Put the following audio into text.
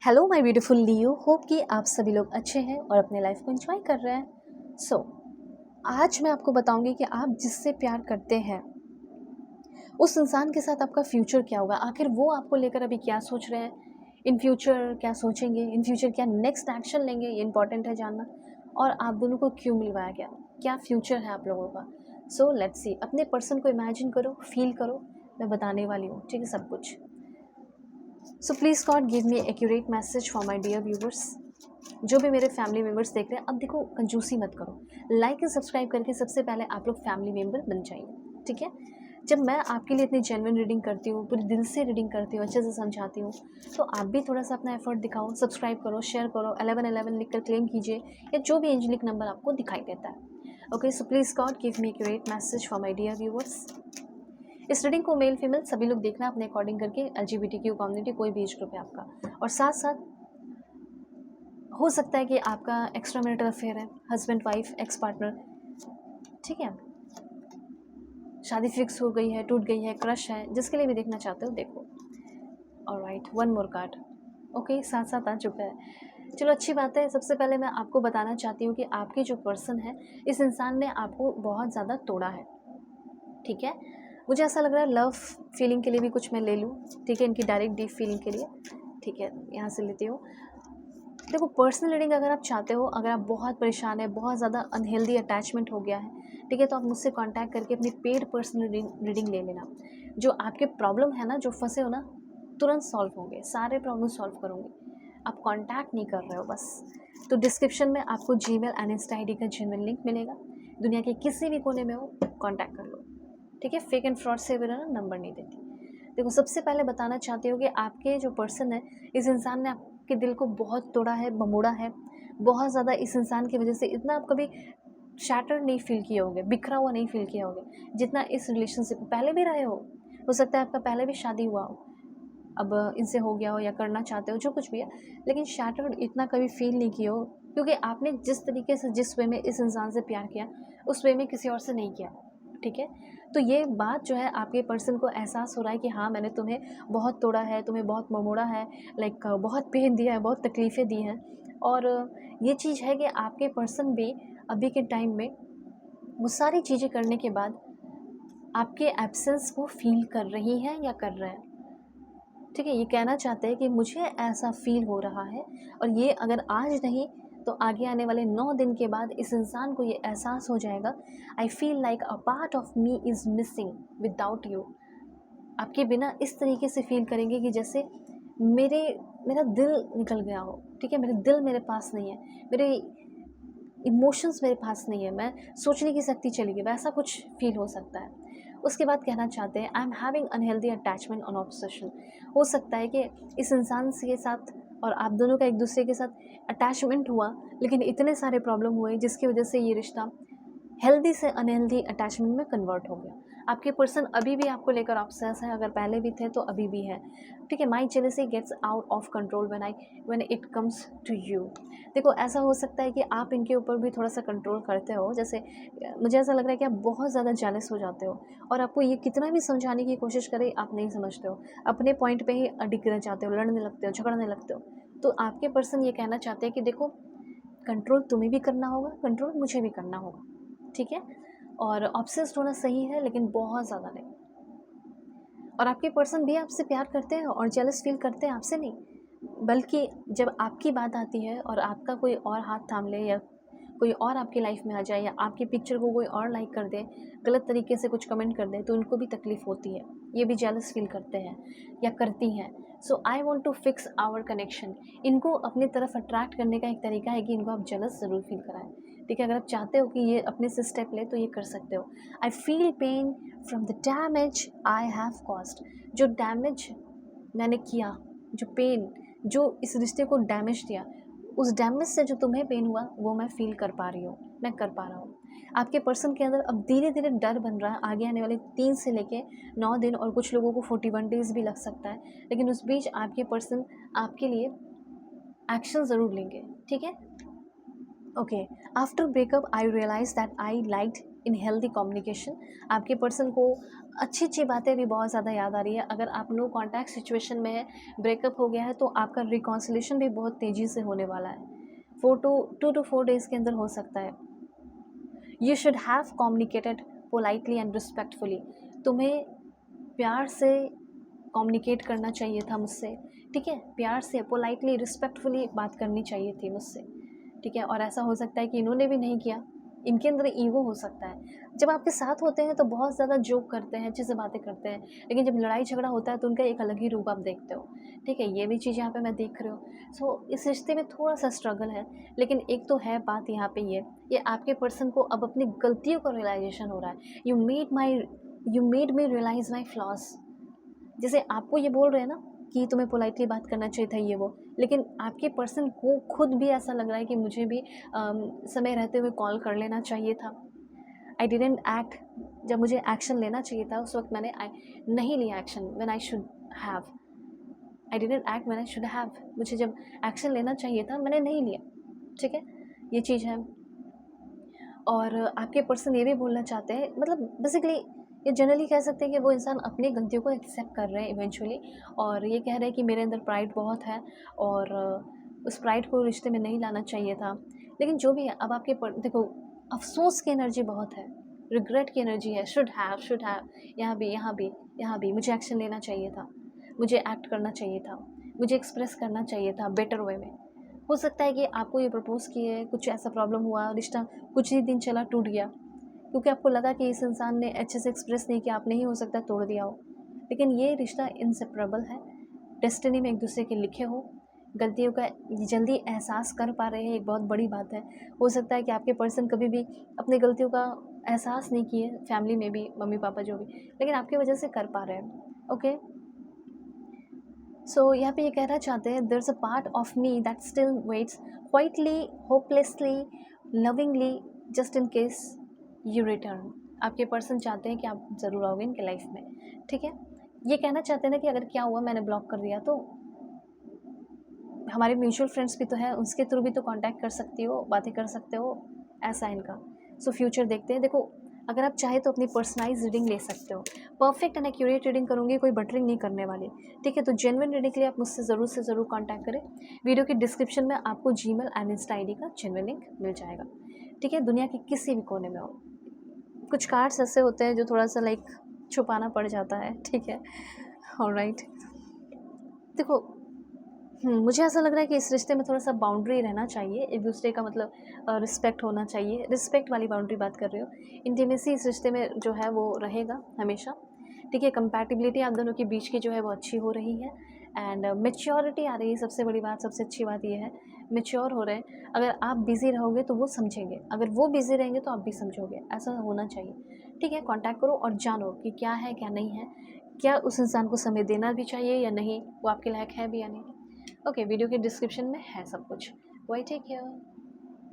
Hello my beautiful Leo, hope कि आप सभी लोग अच्छे हैं और अपने लाइफ को एंजॉय कर रहे हैं। आज मैं आपको बताऊंगी कि आप जिससे प्यार करते हैं उस इंसान के साथ आपका फ्यूचर क्या होगा। आखिर वो आपको लेकर अभी क्या सोच रहे हैं, इन फ्यूचर क्या सोचेंगे, इन फ्यूचर क्या नेक्स्ट एक्शन लेंगे, ये इंपॉर्टेंट है जानना। और आप दोनों को क्यों मिलवाया गया, क्या फ्यूचर है आप लोगों का। सो लेट्स सी, अपने पर्सन को इमेजिन करो, फील करो, मैं बताने वाली हूँ, ठीक है, सब कुछ। So please God give me accurate message for my dear viewers. जो भी मेरे फैमिली मेम्बर्स देख रहे हैं, अब देखो कंजूसी मत करो, लाइक एंड सब्सक्राइब करके सबसे पहले आप लोग फैमिली मेम्बर बन जाइए, ठीक है। जब मैं आपके लिए इतनी जेन्युइन रीडिंग करती हूँ, पूरे दिल से रीडिंग करती हूँ, अच्छे से समझाती हूँ, तो आप भी थोड़ा सा अपना एफर्ट दिखाओ, सब्सक्राइब करो, शेयर करो, 1111 लिख कर क्लेम कीजिए, या जो भी एंजलिक नंबर आपको दिखाई देता है। Okay, so please God give me accurate message for my dear viewers. इस रीडिंग को मेल फीमेल सभी लोग देखना अपने अकॉर्डिंग करके, LGBTQ कम्युनिटी, कोई भी एज ग्रुप है आपका। और साथ साथ हो सकता है कि आपका एक्स्ट्रा मैरिटल अफेयर है, हस्बैंड वाइफ एक्स पार्टनर, ठीक है, शादी फिक्स हो गई है, टूट गई है, क्रश है, जिसके लिए भी देखना चाहते हो देखो। Alright, one more card. Okay, साथ साथ आ चुका है, चलो अच्छी बात है। सबसे पहले मैं आपको बताना चाहती हूँ कि आपके जो पर्सन है, इस इंसान ने आपको बहुत ज़्यादा तोड़ा है, ठीक है। मुझे ऐसा लग रहा है लव फीलिंग के लिए भी कुछ मैं ले लूँ, ठीक है, इनकी डायरेक्ट डीप फीलिंग के लिए, ठीक है, यहाँ से लेती हूँ। देखो, पर्सनल रीडिंग अगर आप चाहते हो, अगर आप बहुत परेशान है, बहुत ज़्यादा अनहेल्दी अटैचमेंट हो गया है, ठीक है, तो आप मुझसे कांटेक्ट करके अपनी पेड पर्सनल रीडिंग ले लेना। जो आपके प्रॉब्लम है ना, जो फंसे हो ना, तुरंत सॉल्व होंगे, सारे प्रॉब्लम सॉल्व करूँगी। आप कांटेक्ट नहीं कर रहे हो बस। तो डिस्क्रिप्शन में आपको जीमेल एंड इंस्टा ID का जेन्युइन लिंक मिलेगा। दुनिया के किसी भी कोने में हो, कांटेक्ट कर लो, ठीक है। फेक एंड फ्रॉड से मेरा नंबर नहीं देती। देखो, सबसे पहले बताना चाहती हूँ कि आपके जो पर्सन है, इस इंसान ने आपके दिल को बहुत तोड़ा है, बमोड़ा है बहुत ज़्यादा। इस इंसान की वजह से इतना आप कभी शैटर नहीं फील किए होगे, बिखरा हुआ नहीं फील किया होगे, जितना इस रिलेशनशिप में पहले भी रहे हो सकता है आपका पहले भी शादी हुआ हो, अब इनसे हो गया हो या करना चाहते हो, जो कुछ भी है, लेकिन शैटर्ड इतना कभी फील नहीं किया हो, क्योंकि आपने जिस तरीके से, जिस वे में इस इंसान से प्यार किया, उस वे में किसी और से नहीं किया, ठीक है। तो ये बात जो है, आपके पर्सन को एहसास हो रहा है कि हाँ, मैंने तुम्हें बहुत तोड़ा है, तुम्हें बहुत ममोड़ा है, लाइक बहुत पेन दिया है, बहुत तकलीफ़ें दी हैं। और ये चीज़ है कि आपके पर्सन भी अभी के टाइम में वो सारी चीज़ें करने के बाद आपके एब्सेंस को फील कर रही हैं या कर रहे हैं, ठीक है। ये कहना चाहते हैं कि मुझे ऐसा फील हो रहा है, और ये अगर आज नहीं तो आगे आने वाले 9 दिन के बाद इस इंसान को ये एहसास हो जाएगा, I feel like a part of me is missing without you. आपके बिना इस तरीके से फील करेंगे कि जैसे मेरा दिल निकल गया हो, ठीक है, मेरे दिल मेरे पास नहीं है, मेरे इमोशंस मेरे पास नहीं है, मैं सोचने की शक्ति चली गई, वैसा कुछ फील हो सकता है। उसके बाद कहना चाहते हैं, I am having unhealthy attachment on obsession. हो सकता है कि इस इंसान के साथ और आप दोनों का एक दूसरे के साथ अटैचमेंट हुआ, लेकिन इतने सारे प्रॉब्लम हुए जिसकी वजह से ये रिश्ता हेल्दी से अनहेल्दी अटैचमेंट में कन्वर्ट हो गया। आपके पर्सन अभी भी आपको लेकर ऑब्सेस है, अगर पहले भी थे तो अभी भी है, ठीक है। My jealousy gets out of control when it comes to you. देखो, ऐसा हो सकता है कि आप इनके ऊपर भी थोड़ा सा कंट्रोल करते हो, जैसे मुझे ऐसा लग रहा है कि आप बहुत ज़्यादा जेलस हो जाते हो, और आपको ये कितना भी समझाने की कोशिश करें आप नहीं समझते हो, अपने पॉइंट पे ही अडिग रह जाते हो, लड़ने लगते हो, झगड़ने लगते हो। तो आपके पर्सन ये कहना चाहते हैं कि देखो, कंट्रोल तुम्हें भी करना होगा, कंट्रोल मुझे भी करना होगा, ठीक है। और ऑब्सेस्ड होना सही है, लेकिन बहुत ज़्यादा नहीं। और आपके पर्सन भी आपसे प्यार करते हैं और जेलस फील करते हैं, आपसे नहीं, बल्कि जब आपकी बात आती है और आपका कोई और हाथ थाम ले, या कोई और आपकी लाइफ में आ जाए, या आपकी पिक्चर को कोई और लाइक कर दे, गलत तरीके से कुछ कमेंट कर दे, तो उनको भी तकलीफ़ होती है, ये भी जेलस फील करते हैं या करती हैं। So I want to fix our connection. इनको अपनी तरफ अट्रैक्ट करने का एक तरीका है कि इनको आप जेलस ज़रूर फील कराएं, ठीक है। अगर आप चाहते हो कि ये अपने से स्टेप ले तो ये कर सकते हो। I feel pain from the damage I have caused. जो डैमेज मैंने किया, जो पेन, जो इस रिश्ते को डैमेज दिया, उस डैमेज से जो तुम्हें पेन हुआ, वो मैं फील कर पा रही हूँ, मैं कर पा रहा हूँ। आपके पर्सन के अंदर अब धीरे धीरे डर बन रहा है, आगे आने वाले 3 से लेके 9 दिन, और कुछ लोगों को 41 डेज़ भी लग सकता है, लेकिन उस बीच आपके पर्सन आपके लिए एक्शन ज़रूर लेंगे, ठीक है। Okay, after breakup I realise that I liked in healthy communication. आपके पर्सन को अच्छी अच्छी बातें भी बहुत ज़्यादा याद आ रही है। अगर आप नो कॉन्टैक्ट सिचुएशन में है, ब्रेकअप हो गया है, तो आपका रिकॉन्सिलेशन भी बहुत तेज़ी से होने वाला है। 2 to 4 डेज़ के अंदर हो सकता है। You should have communicated politely and respectfully. तुम्हें प्यार से कम्युनिकेट करना चाहिए था मुझसे, ठीक है, प्यार से पोलाइटली रिस्पेक्टफुली बात करनी चाहिए थी मुझसे, ठीक है। और ऐसा हो सकता है कि इन्होंने भी नहीं किया, इनके अंदर ईगो हो सकता है। जब आपके साथ होते हैं तो बहुत ज़्यादा जोक करते हैं, अच्छे से बातें करते हैं, लेकिन जब लड़ाई झगड़ा होता है तो उनका एक अलग ही रूप आप देखते हो, ठीक है। ये भी चीज़ यहाँ पे मैं देख रही हूँ। सो इस रिश्ते में थोड़ा सा स्ट्रगल है, लेकिन एक तो है बात यहाँ पे ये आपके पर्सन को अब अपनी गलतियों का रियलाइजेशन हो रहा है। You made me realise my flaws. जैसे आपको ये बोल रहे हैं ना कि तुम्हें पोलाइटली बात करना चाहिए था, ये वो, लेकिन आपके पर्सन को खुद भी ऐसा लग रहा है कि मुझे भी समय रहते हुए कॉल कर लेना चाहिए था। आई डिडेंट एक्ट, जब मुझे एक्शन लेना चाहिए था उस वक्त मैंने नहीं लिया action. When I should have, I didn't act when I should have, मुझे जब एक्शन लेना चाहिए था मैंने नहीं लिया, ठीक है, ये चीज़ है। और आपके पर्सन ये भी बोलना चाहते हैं, मतलब बेसिकली ये जनरली कह सकते हैं कि वो इंसान अपनी गलतियों को एक्सेप्ट कर रहे हैं इवेंचुअली, और ये कह रहे हैं कि मेरे अंदर प्राइड बहुत है और उस प्राइड को रिश्ते में नहीं लाना चाहिए था। लेकिन जो भी है, अब आपके देखो, अफसोस की एनर्जी बहुत है, रिग्रेट की एनर्जी है, शुड हैव, यहाँ भी यहाँ भी यहाँ भी, मुझे एक्शन लेना चाहिए था, मुझे एक्ट करना चाहिए था, मुझे एक्सप्रेस करना चाहिए था बेटर वे में। हो सकता है कि आपको ये प्रपोज़ किए, कुछ ऐसा प्रॉब्लम हुआ, रिश्ता कुछ ही दिन चला, टूट गया, क्योंकि आपको लगा कि इस इंसान ने अच्छे से एक्सप्रेस नहीं किया, आपने ही हो सकता है तोड़ दिया हो। लेकिन ये रिश्ता इनसेपरेबल है, डेस्टिनी में एक दूसरे के लिखे हो, गलतियों का जल्दी एहसास कर पा रहे हैं, एक बहुत बड़ी बात है। हो सकता है कि आपके पर्सन कभी भी अपनी गलतियों का एहसास नहीं किए, फैमिली में भी मम्मी पापा जो भी, लेकिन आपकी वजह से कर पा रहे हैं, ओके। सो यहाँ पे ये कहना चाहते हैं, there is a part of me that still waits quietly, hopelessly, lovingly, just in case you return. आपके पर्सन चाहते हैं कि आप ज़रूर आओगे इनके लाइफ में, ठीक है। ये कहना चाहते हैं ना कि अगर क्या हुआ, मैंने ब्लॉक कर दिया, तो हमारे म्यूचुअल फ्रेंड्स भी तो हैं, उसके थ्रू भी तो कांटेक्ट कर सकती हो, बातें कर सकते हो, ऐसा है इनका। सो फ्यूचर देखते हैं। देखो, अगर आप चाहे तो अपनी पर्सनलाइज रीडिंग ले सकते हो, परफेक्ट एंड एक्यूरेट रीडिंग करूँगी, कोई बटरिंग नहीं करने वाली, ठीक है। तो जेन्युइन रीडिंग के लिए आप मुझसे ज़रूर से ज़रूर कॉन्टैक्ट करें। वीडियो की डिस्क्रिप्शन में आपको Gmail and Insta I D का जेन्युइन लिंक मिल जाएगा, ठीक है। दुनिया के किसी भी कोने में हो, कुछ कार्ड्स ऐसे होते हैं जो थोड़ा सा लाइक छुपाना पड़ जाता है, ठीक है, ऑलराइट। देखो, मुझे ऐसा लग रहा है कि इस रिश्ते में थोड़ा-सा बाउंड्री रहना चाहिए, एक दूसरे का मतलब रिस्पेक्ट होना चाहिए, रिस्पेक्ट वाली बाउंड्री बात कर रही हूँ। इंटीमेसी इस रिश्ते में जो है वो रहेगा हमेशा, ठीक है। कंपैटिबिलिटी आप दोनों के बीच की जो है वो अच्छी हो रही है, एंड मैच्योरिटी आ रही है। सबसे बड़ी बात, सबसे अच्छी बात ये है, मैच्योर हो रहे हैं। अगर आप बिज़ी रहोगे तो वो समझेंगे, अगर वो बिज़ी रहेंगे तो आप भी समझोगे, ऐसा होना चाहिए, ठीक है। कॉन्टैक्ट करो और जानो कि क्या है, क्या नहीं है, क्या उस इंसान को समय देना भी चाहिए या नहीं, वो आपके लायक है भी या नहीं। ओके, वीडियो के डिस्क्रिप्शन में है सब कुछ। वाई टेक केयर।